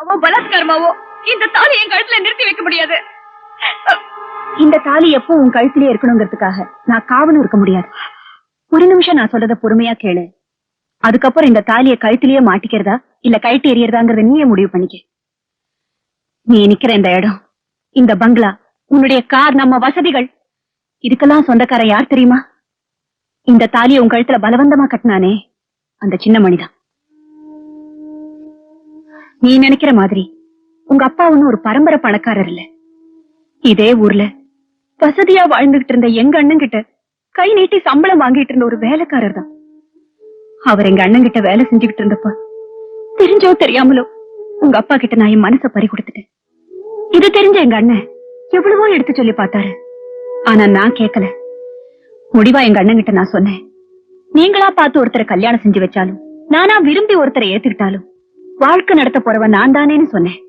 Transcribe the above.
பலவந்தமாவோ பலாத்காரமாவோ இந்த தாலி என் கழுத்துல நிறுத்தி வைக்க முடியாது. இந்த தாலி எப்போ உன் கழுத்திலே இருக்கணுங்கிறதுக்காக நான் காவலும் இருக்க முடியாது. ஒரு நிமிஷம் நான் சொல்றத பொறுமையா கேளு. அதுக்கப்புறம் இந்த தாலிய கழுத்திலேயே மாட்டிக்கிறதா இல்ல கழட்டி எறியறதாங்கிறத நீயே முடிவு பண்ணிக்க. நீ நிக்கிற இந்த இடம், இந்த பங்களா, உன்னுடைய கார், நம்ம வசதிகள், இதுக்கெல்லாம் சொந்தக்காரன் யார் தெரியுமா? இந்த தாலியை உன் கழுத்துல பலவந்தமா கட்டினானே அந்த சின்ன மணிதான். நீ நினைக்கிற மாதிரி உங்க அப்பா ஒன்னும் ஒரு பரம்பரை பணக்காரர் இல்ல. இதே ஊர்ல வசதியா வாழ்ந்துகிட்டு இருந்த எங்க அண்ணன் கிட்ட கை நீட்டி சம்பளம் வாங்கிட்டு இருந்த ஒரு வேலைக்காரர் தான். அவர் எங்க அண்ணன் கிட்ட வேலை செஞ்சுக்கிட்டு இருந்தப்ப தெரிஞ்சோ தெரியாமலோ உங்க அப்பா கிட்ட நான் என் மனசை பறி கொடுத்துட்டேன். இது தெரிஞ்ச எங்க அண்ணன் எவ்வளவோ எடுத்து சொல்லி பார்த்தாரு. ஆனா நான் கேட்கல. முடிவா எங்க அண்ணன் கிட்ட நான் சொன்னேன், நீங்களா பார்த்து ஒருத்தரை கல்யாணம் செஞ்சு வச்சாலும், நானா விரும்பி ஒருத்தரை ஏத்துக்கிட்டாலும் வாழ்க்கை நடத்த போறவன் நான் தானேன்னு சொன்னேன்.